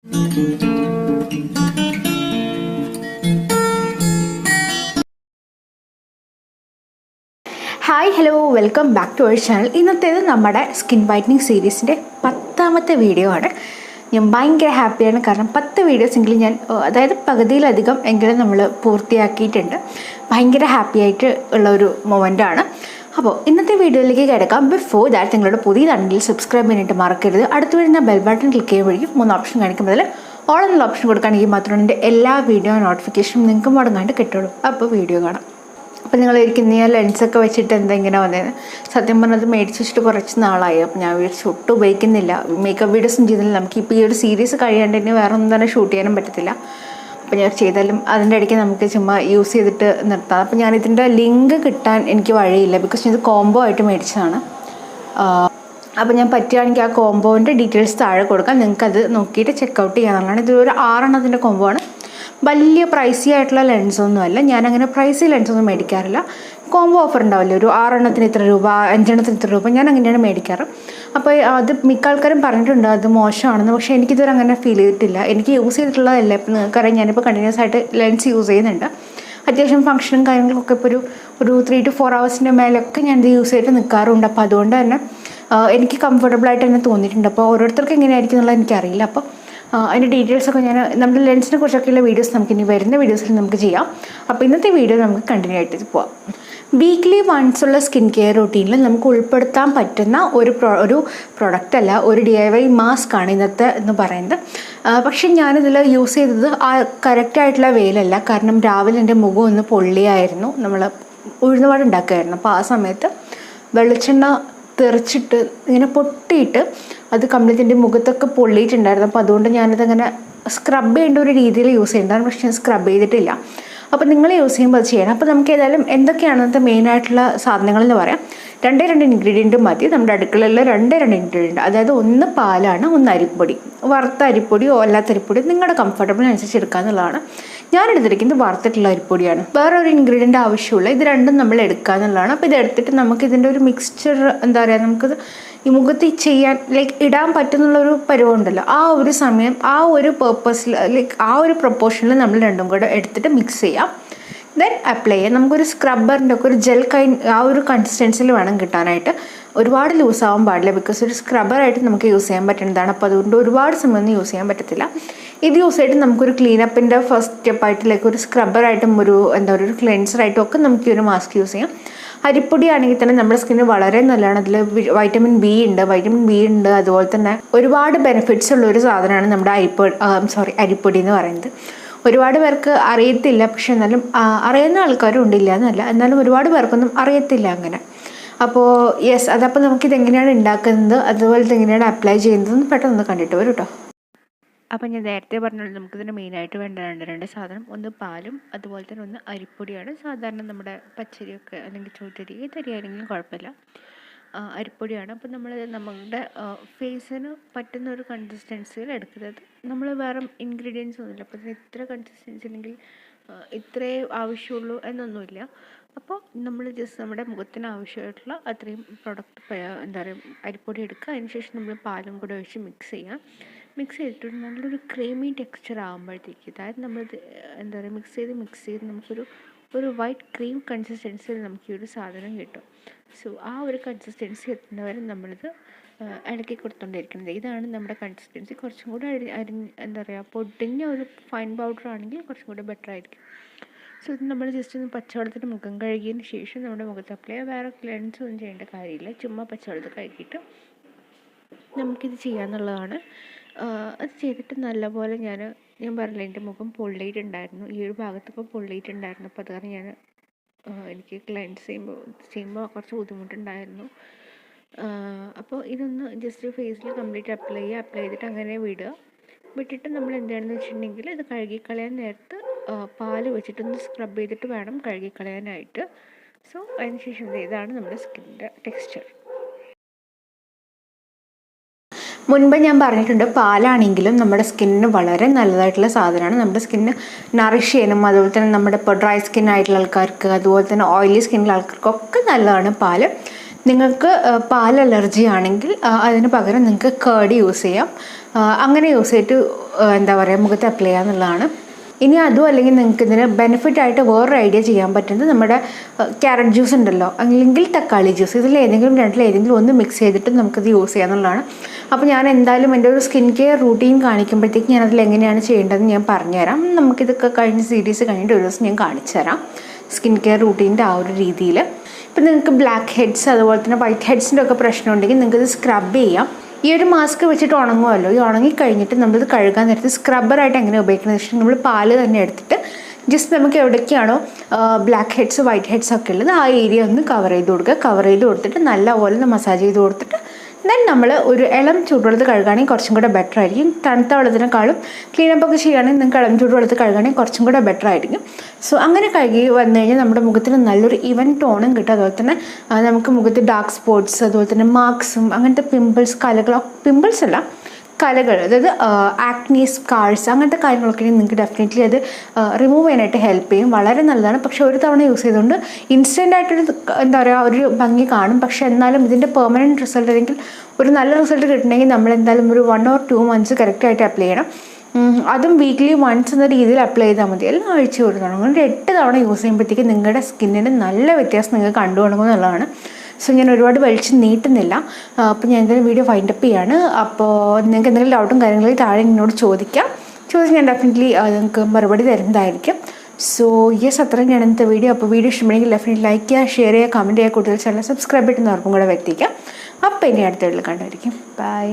Hi hello welcome back to our channel. ഇന്നത്തേത് നമ്മുടെ skin whitening സീരീസിൻ്റെ 10ാമത്തെ വീഡിയോ ആണ്. ഞാൻ ഭയങ്കര ഹാപ്പിയാണ്, കാരണം 10 വീഡിയോസെങ്കിലും ഞാൻ അതായത് പകുതിയിലധികം എങ്കിലും നമ്മൾ പൂർത്തിയാക്കിയിട്ടുണ്ട്. ഭയങ്കര ഹാപ്പി ആയിട്ട് ഉള്ള ഒരു മൊമെൻ്റാണ്. അപ്പോൾ ഇന്നത്തെ വീഡിയോയിലേക്ക് കിടക്കാം. ബിഫോർ ദാറ്റ് നിങ്ങളുടെ പുതിയതാണെങ്കിൽ സബ്സ്ക്രൈബ് ചെയ്യാനായിട്ട് മറക്കരുത്. അടുത്ത് വരുന്ന ബെൽ ബട്ടൺ ക്ലിക്ക് ചെയ്യുമ്പോഴേക്കും 3 ഓപ്ഷൻ കാണിക്കുമ്പോൾ ഓൾ എന്നുള്ള ഓപ്ഷൻ കൊടുക്കുകയാണെങ്കിൽ മാത്രമേ എൻ്റെ എല്ലാ വീഡിയോ നോട്ടിഫിക്കേഷനും നിങ്ങൾക്ക് മുടങ്ങാണ്ട് കിട്ടുള്ളൂ. അപ്പോൾ വീഡിയോ കാണാം. അപ്പോൾ നിങ്ങൾ ഇരിക്കുന്ന ഞാൻ ലെൻസൊക്കെ വെച്ചിട്ട് എന്തെങ്കിലും വന്നേന്ന് സത്യം പറഞ്ഞത് മേടിച്ച് വെച്ചിട്ട് കുറച്ച് നാളായി. അപ്പോൾ ഞാൻ വിചാരിച്ചു ഒട്ടും ഉപയോഗിക്കുന്നില്ല, മേക്കപ്പ് വീഡിയോസും ചെയ്തില്ല. നമുക്കിപ്പോൾ ഈ ഒരു സീരീസ് കഴിയാണ്ട് തന്നെ വേറെ ഒന്നും തന്നെ ഷൂട്ട് ചെയ്യാനും പറ്റത്തില്ല. അപ്പോൾ ഞാൻ ചെയ്താലും അതിൻ്റെ ഇടയ്ക്ക് നമുക്ക് ചുമ്മാ യൂസ് ചെയ്തിട്ട് നിർത്താം. അപ്പോൾ ഞാനിതിൻ്റെ ലിങ്ക് കിട്ടാൻ എനിക്ക് വഴിയില്ല, ബിക്കോസ് ഇത് കോംബോ ആയിട്ട് മേടിച്ചതാണ്. അപ്പോൾ ഞാൻ പറ്റുകയാണെങ്കിൽ ആ കോംബോൻ്റെ ഡീറ്റെയിൽസ് താഴെ കൊടുക്കാം, നിങ്ങൾക്കത് നോക്കിയിട്ട് ചെക്കൗട്ട് ചെയ്യാനുള്ളതാണ്. ഇതൊരു 6 എണ്ണത്തിൻ്റെ കോംബോ ആണ്. വലിയ പ്രൈസി ആയിട്ടുള്ള ലെൻസൊന്നുമല്ല, ഞാനങ്ങനെ പ്രൈസി ലെൻസൊന്നും മേടിക്കാറില്ല. കോംബോ ഓഫർ ഉണ്ടാവില്ല, ഒരു 6 എണ്ണത്തിന് ഇത്ര രൂപ, 5 എണ്ണത്തിന് ഇത്ര രൂപ, ഞാൻ അങ്ങനെയാണ് മേടിക്കാറ്. അപ്പോൾ അത് മിക്ക ആൾക്കാരും പറഞ്ഞിട്ടുണ്ട് അത് മോശമാണെന്ന്, പക്ഷേ എനിക്കിതുവരെ അങ്ങനെ ഫീൽ ചെയ്തിട്ടില്ല. എനിക്ക് യൂസ് ചെയ്തിട്ടുള്ളതല്ല. ഇപ്പോൾ നിങ്ങൾക്കറിയാം, ഞാനിപ്പോൾ കണ്ടിന്യൂസ് ആയിട്ട് ലെൻസ് യൂസ് ചെയ്യുന്നുണ്ട്. അത്യാവശ്യം ഫംഗ്ഷനും കാര്യങ്ങളൊക്കെ ഇപ്പോൾ ഒരു 3 to 4 hours മേലൊക്കെ ഞാനിത് യൂസ് ചെയ്തിട്ട് നിൽക്കാറുണ്ട്. അപ്പോൾ അതുകൊണ്ട് തന്നെ എനിക്ക് കംഫർട്ടബിളായിട്ട് തന്നെ തോന്നിയിട്ടുണ്ട്. അപ്പോൾ ഓരോരുത്തർക്ക് എങ്ങനെയായിരിക്കും എന്നുള്ളത് എനിക്കറിയില്ല. അപ്പോൾ അതിൻ്റെ ഡീറ്റെയിൽസൊക്കെ ഞാൻ നമ്മുടെ ലെൻസിനെ കുറിച്ചൊക്കെയുള്ള വീഡിയോസ് നമുക്കിനി വരുന്ന വീഡിയോസിൽ നമുക്ക് ചെയ്യാം. അപ്പോൾ ഇന്നത്തെ വീഡിയോ നമുക്ക് കണ്ടിന്യൂ ആയിട്ട് പോവാം. വീക്ക്ലി വൺസ് ഉള്ള സ്കിൻ കെയർ റൂട്ടീനിൽ നമുക്ക് ഉൾപ്പെടുത്താൻ പറ്റുന്ന ഒരു പ്രൊഡക്റ്റ് അല്ല, ഒരു DIY മാസ്ക് ആണ് ഇന്നത്തെ എന്ന് പറയുന്നത്. പക്ഷെ ഞാനിതിൽ യൂസ് ചെയ്തത് ആ കറക്റ്റായിട്ടുള്ള വെയിലല്ല, കാരണം രാവിലെ എൻ്റെ മുഖം ഒന്ന് പൊള്ളിയായിരുന്നു. നമ്മൾ ഉഴുന്നുവട ഉണ്ടാക്കുമായിരുന്നു. അപ്പോൾ ആ സമയത്ത് വെളിച്ചെണ്ണ തെറിച്ചിട്ട് ഇങ്ങനെ പൊട്ടിയിട്ട് അത് കംപ്ലീറ്റ് എൻ്റെ മുഖത്തൊക്കെ പൊള്ളിയിട്ടുണ്ടായിരുന്നു. അപ്പോൾ അതുകൊണ്ട് ഞാനിതങ്ങനെ സ്ക്രബ് ചെയ്യേണ്ട ഒരു രീതിയിൽ യൂസ് ചെയ്യേണ്ടതാണ്, പക്ഷേ ഞാൻ സ്ക്രബ് ചെയ്തിട്ടില്ല. അപ്പോൾ നിങ്ങൾ യൂസ് ചെയ്യുമ്പോൾ അത് ചെയ്യണം. അപ്പോൾ നമുക്ക് ഏതായാലും എന്തൊക്കെയാണ് അതിൻ്റെ മെയിനായിട്ടുള്ള സാധനങ്ങളെന്ന് പറയാം. 2 ഇൻഗ്രീഡിയൻറ്റ് മതി. നമ്മുടെ അടുക്കളയിൽ 2 ഇൻഗ്രീഡിയൻറ്റ്, അതായത് ഒന്ന് പാലാണ്, ഒന്ന് അരിപ്പൊടി. വറുത്ത അരിപ്പൊടിയോ അല്ലാത്ത അരിപ്പൊടി നിങ്ങളുടെ കംഫർട്ടബിളിനനുസരിച്ച് എടുക്കാമെന്നുള്ളതാണ്. ഞാൻ എടുത്തിരിക്കുന്നത് വറുത്തിട്ടുള്ള അരിപ്പൊടിയാണ്. വേറൊരു ഇൻഗ്രീഡിയൻ്റ് ആവശ്യമുള്ള ഇത് രണ്ടും നമ്മൾ എടുക്കുക എന്നുള്ളതാണ്. അപ്പോൾ ഇതെടുത്തിട്ട് നമുക്ക് ഇതിൻ്റെ ഒരു മിക്സ്ചർ എന്താ പറയുക, നമുക്കിത് ഈ മുഖത്ത് ചെയ്യാൻ ഇടാൻ പറ്റുന്നുള്ളൊരു പരുവമുണ്ടല്ലോ, ആ ഒരു സമയം ആ ഒരു പേർപ്പസിൽ ആ ഒരു പ്രൊപ്പോർഷനിൽ നമ്മൾ രണ്ടും കൂടെ എടുത്തിട്ട് മിക്സ് ചെയ്യാം. ദെൻ അപ്ലൈ ചെയ്യാം. നമുക്കൊരു സ്ക്രബ്ബറിൻ്റെ ഒക്കെ ഒരു ജെൽ ആ ഒരു കൺസിസ്റ്റൻസിൽ വേണം കിട്ടാനായിട്ട്. ഒരുപാട് ലൂസ് ആവാൻ പാടില്ല, ബിക്കോസ് ഒരു സ്ക്രബ്ബറായിട്ട് നമുക്ക് യൂസ് ചെയ്യാൻ പറ്റുന്നതാണ്. അപ്പോൾ അതുകൊണ്ട് ഒരുപാട് സമയമൊന്നും യൂസ് ചെയ്യാൻ പറ്റത്തില്ല. ഇത് യൂസ് ചെയ്തിട്ട് നമുക്കൊരു ക്ലീനപ്പിൻ്റെ ഫസ്റ്റ് സ്റ്റെപ്പായിട്ട് ഒരു സ്ക്രബ്ബറായിട്ടും ഒരു ഒരു ക്ലെൻസറായിട്ടും ഒക്കെ നമുക്ക് ഈ ഒരു മാസ്ക് യൂസ് ചെയ്യാം. അരിപ്പൊടി ആണെങ്കിൽ തന്നെ നമ്മുടെ സ്കിന്നിന് വളരെ നല്ലതാണ്. അതിൽ വൈറ്റമിൻ ബി ഉണ്ട്. അതുപോലെ തന്നെ ഒരുപാട് ബെനിഫിറ്റ്സ് ഉള്ള ഒരു സാധനമാണ് നമ്മുടെ അരിപ്പൊടി എന്ന് പറയുന്നത്. ഒരുപാട് പേർക്ക് അറിയത്തില്ല, പക്ഷെ എന്നാലും അറിയുന്ന ആൾക്കാരും ഉണ്ടില്ല എന്നല്ല, എന്നാലും ഒരുപാട് പേർക്കൊന്നും അറിയത്തില്ല അങ്ങനെ. അപ്പോൾ അതപ്പോൾ നമുക്കിതെങ്ങനെയാണ് ഉണ്ടാക്കുന്നത്, അതുപോലെ എങ്ങനെയാണ് അപ്ലൈ ചെയ്യുന്നതെന്ന് പെട്ടെന്ന് കണ്ടിട്ട് വരും കേട്ടോ. അപ്പം ഞാൻ നേരത്തെ പറഞ്ഞത് നമുക്കിതിന് മെയിനായിട്ട് വേണ്ട 2 സാധനം, ഒന്ന് പാലും അതുപോലെ തന്നെ ഒന്ന് അരിപ്പൊടിയാണ്. സാധാരണ നമ്മുടെ പച്ചരിയൊക്കെ അല്ലെങ്കിൽ ചോറ്റരി ഏതരിയാണെങ്കിലും കുഴപ്പമില്ല, അരിപ്പൊടിയാണ്. അപ്പം നമ്മളുടെ ഫേസിന് പറ്റുന്ന ഒരു കൺസിസ്റ്റൻസിയിൽ എടുക്കുന്നത്. നമ്മൾ വേറെ ഇൻഗ്രീഡിയൻസ് ഒന്നുമില്ല. അപ്പോൾ ഇതിന് ഇത്ര കൺസിസ്റ്റൻസി അല്ലെങ്കിൽ ഇത്രേ ആവശ്യമുള്ളൂ എന്നൊന്നുമില്ല. അപ്പോൾ നമ്മൾ ജസ്റ്റ് നമ്മുടെ മുഖത്തിന് ആവശ്യമായിട്ടുള്ള അത്രയും പ്രൊഡക്റ്റ് അരിപ്പൊടി എടുക്കുക. അതിനുശേഷം നമ്മൾ പാലും കൂടെ ഒഴിച്ച് മിക്സ് ചെയ്തിട്ട് നല്ലൊരു ക്രീമി ടെക്സ്ചർ ആകുമ്പോഴത്തേക്ക്, അതായത് നമ്മളിത് മിക്സ് ചെയ്ത് നമുക്കൊരു വൈറ്റ് ക്രീം കൺസിസ്റ്റൻസിയിൽ നമുക്ക് ഈ ഒരു സാധനം കിട്ടും. സോ ആ ഒരു കൺസിസ്റ്റൻസി എത്തുന്നവരെ നമ്മളിത് ഇളക്കി കൊടുത്തുകൊണ്ടിരിക്കുന്നത്. ഇതാണ് നമ്മുടെ കൺസിസ്റ്റൻസി. കുറച്ചും കൂടെ പൊടിഞ്ഞ ഒരു ഫൈൻ പൗഡർ ആണെങ്കിൽ കുറച്ചും കൂടെ ബെറ്റർ ആയിരിക്കും. സോ ഇത് നമ്മൾ ജസ്റ്റ് ഒന്ന് പച്ചവെള്ളത്തിൽ മുഖം കഴുകിയതിന് ശേഷം നമ്മുടെ മുഖത്ത് അപ്ലൈ ചെയ്യുക. വേറെ ക്ലെൻസ് ഒന്നും ചെയ്യേണ്ട കാര്യമില്ല, ചുമ്മാ പച്ചവെള്ളത്തിൽ കഴുകിയിട്ട് നമുക്കിത് ചെയ്യാമെന്നുള്ളതാണ്. അത് ചെയ്തിട്ട് നല്ലപോലെ ഞാൻ പറഞ്ഞില്ല, എൻ്റെ മുഖം പൊള്ളിയിട്ടുണ്ടായിരുന്നു, ഈ ഒരു ഭാഗത്തൊക്കെ പൊള്ളിയിട്ടുണ്ടായിരുന്നു. അപ്പോൾ അത് കാരണം എനിക്ക് ക്ലെൻസ് ചെയ്യുമ്പോൾ കുറച്ച് ബുദ്ധിമുട്ടുണ്ടായിരുന്നു. അപ്പോൾ ഇതൊന്ന് ജസ്റ്റ് ഫേസിൽ കംപ്ലീറ്റ് അപ്ലൈ ചെയ്തിട്ട് അങ്ങനെ വിട്ടിട്ട് നമ്മൾ എന്താണെന്ന് വെച്ചിട്ടുണ്ടെങ്കിൽ ഇത് കഴുകിക്കളയാൻ നേരത്ത് പാല് വെച്ചിട്ടൊന്ന് സ്ക്രബ് ചെയ്തിട്ട് വേണം കഴുകിക്കളയാനായിട്ട്. സോ അതിനുശേഷം ഇതാണ് നമ്മുടെ സ്കിന്നിൻ്റെ ടെക്സ്ചർ. മുൻപ് ഞാൻ പറഞ്ഞിട്ടുണ്ട്, പാലാണെങ്കിലും നമ്മുടെ സ്കിന്നിന് വളരെ നല്ലതായിട്ടുള്ള സാധനമാണ്. നമ്മുടെ സ്കിന്ന് നറിഷ് ചെയ്യാനും അതുപോലെ തന്നെ നമ്മുടെ ഇപ്പോൾ ഡ്രൈ സ്കിൻ ആയിട്ടുള്ള ആൾക്കാർക്ക് അതുപോലെ തന്നെ ഓയിലി സ്കിന്നിലുള്ള ആൾക്കാർക്കൊക്കെ നല്ലതാണ് പാല്. നിങ്ങൾക്ക് പാൽ അലർജി ആണെങ്കിൽ അതിന് പകരം നിങ്ങൾക്ക് കേർഡ് യൂസ് ചെയ്യാം. അങ്ങനെ യൂസ് ചെയ്തിട്ട് എന്താ പറയുക മുഖത്ത് അപ്ലൈ ചെയ്യുക എന്നുള്ളതാണ്. ഇനി അതും അല്ലെങ്കിൽ നിങ്ങൾക്ക് ഇതിന് ബെനിഫിറ്റായിട്ട് വേറൊരു ഐഡിയ ചെയ്യാൻ പറ്റുന്നത് നമ്മുടെ ക്യാരറ്റ് ജ്യൂസ് ഉണ്ടല്ലോ, അല്ലെങ്കിൽ തക്കാളി ജ്യൂസ്, ഇതിലേതെങ്കിലും രണ്ടിലേതെങ്കിലും ഒന്ന് മിക്സ് ചെയ്തിട്ട് നമുക്കിത് യൂസ് ചെയ്യാമെന്നുള്ളതാണ്. അപ്പോൾ ഞാൻ എന്തായാലും എൻ്റെ ഒരു സ്കിൻ കെയർ റൂട്ടീൻ കാണിക്കുമ്പോഴത്തേക്ക് ഞാനതിൽ എങ്ങനെയാണ് ചെയ്യേണ്ടതെന്ന് ഞാൻ പറഞ്ഞുതരാം. നമുക്കിതൊക്കെ കഴിഞ്ഞ സീരീസ് കഴിഞ്ഞിട്ട് ഒരു ദിവസം ഞാൻ കാണിച്ചു തരാം സ്കിൻ കെയർ റൂട്ടീൻ്റെ ആ ഒരു രീതിയിൽ. ഇപ്പം നിങ്ങൾക്ക് ബ്ലാക്ക് ഹെഡ്സ് അതുപോലെ തന്നെ വൈറ്റ് ഹെഡ്സിൻ്റെ ഒക്കെ പ്രശ്നം ഉണ്ടെങ്കിൽ നിങ്ങൾക്കിത് സ്ക്രബ് ചെയ്യാം. ഈ ഒരു മാസ്ക് വെച്ചിട്ട് ഉണങ്ങുമല്ലോ, ഈ ഉണങ്ങി കഴിഞ്ഞിട്ട് നമ്മളിത് കഴുകാൻ നേരത്ത് സ്ക്രബ്ബറായിട്ട് എങ്ങനെ ഉപയോഗിക്കുന്നത് വെച്ചാൽ നമ്മൾ പാല് തന്നെ എടുത്തിട്ട് ജസ്റ്റ് നമുക്ക് എവിടേക്കാണോ ബ്ലാക്ക് ഹെഡ്സ് വൈറ്റ് ഹെഡ്സ് ഒക്കെ ഉള്ളത് ആ ഏരിയ ഒന്ന് കവർ ചെയ്ത് കൊടുക്കുക. കവർ ചെയ്ത് കൊടുത്തിട്ട് നല്ലപോലെ ഒന്ന് മസാജ് ചെയ്ത് കൊടുത്തിട്ട് ദെൻ നമ്മൾ ഒരു ഇളം ചൂടുവെള്ളത്തിൽ കഴുകുകയാണെങ്കിൽ കുറച്ചും കൂടെ ബെറ്റർ ആയിരിക്കും. തണുത്ത വെള്ളത്തിനേക്കാളും ക്ലീനപ്പ് ഒക്കെ ചെയ്യുകയാണെങ്കിൽ നിങ്ങൾക്ക് ഇളം ചൂടുവെള്ളത്തിൽ കഴുകുകയാണെങ്കിൽ കുറച്ചും കൂടെ ബെറ്റർ ആയിരിക്കും. സോ അങ്ങനെ കഴുകി വന്നു കഴിഞ്ഞാൽ നമ്മുടെ മുഖത്തിന് നല്ലൊരു ഈവൻ ടോണും കിട്ടും. അതുപോലെ തന്നെ നമുക്ക് മുഖത്ത് ഡാർക്ക് സ്പോട്ട്സ് അതുപോലെ തന്നെ മാർക്സും അങ്ങനത്തെ പിമ്പിൾസ് പിമ്പിൾസ് അല്ല കലകൾ, അതായത് ആക്നി സ്കാർസ് അങ്ങനത്തെ കാര്യങ്ങളൊക്കെ നിങ്ങൾക്ക് ഡെഫിനറ്റ്ലി അത് റിമൂവ് ചെയ്യാനായിട്ട് ഹെൽപ്പ് ചെയ്യും. വളരെ നല്ലതാണ്. പക്ഷേ ഒരു തവണ യൂസ് ചെയ്തുകൊണ്ട് ഇൻസ്റ്റൻ്റ് ആയിട്ടൊരു എന്താ പറയുക ഒരു ഭംഗി കാണും. പക്ഷേ എന്നാലും ഇതിൻ്റെ പെർമനൻറ്റ് റിസൾട്ട് അല്ലെങ്കിൽ ഒരു നല്ല റിസൾട്ട് കിട്ടണമെങ്കിൽ നമ്മൾ എന്തായാലും ഒരു 1 or 2 months കറക്റ്റായിട്ട് അപ്ലൈ ചെയ്യണം. അതും വീക്ക്ലി വൺസ് എന്ന രീതിയിൽ അപ്ലൈ ചെയ്താൽ മതി. എല്ലാം ആഴ്ച ഒരു തവണ, അങ്ങനെ 8 തവണ യൂസ് ചെയ്യുമ്പോഴത്തേക്ക് നിങ്ങളുടെ സ്കിന്നിന് നല്ല വ്യത്യാസം നിങ്ങൾക്ക് കണ്ടു തുടങ്ങുമെന്നുള്ളതാണ്. സോ ഞാൻ ഒരുപാട് വലിച്ച് നീട്ടുന്നില്ല. അപ്പോൾ ഞാൻ എന്തായാലും വീഡിയോ വൈൻഡപ്പ് ചെയ്യാണ്. അപ്പോൾ നിങ്ങൾക്ക് എന്തെങ്കിലും ഡൗട്ടും കാര്യങ്ങളും താഴെ എന്നോട് ചോദിക്കാം. ചോദിച്ചാൽ ഞാൻ ഡെഫിനറ്റ്ലി നിങ്ങൾക്ക് മറുപടി തരുന്നതായിരിക്കും. സോ യെസ്, അത്രയും ഞാൻ ഇന്നത്തെ വീഡിയോ. അപ്പോൾ വീഡിയോ ഇഷ്ടപ്പെടുമെങ്കിൽ ഡെഫിനറ്റ്ലി ലൈക്ക് ചെയ്യുക, ഷെയർ ചെയ്യുക, കമൻറ്റ് ചെയ്യുക, കൂടുതൽ ചാനൽ സബ്സ്ക്രൈബ് ചെയ്യുന്നവർക്കും കൂടെ എത്തിക്കാം. അപ്പോൾ ഇനി അടുത്ത വീഡിയോയിൽ കണ്ടായിരിക്കും. ബൈ.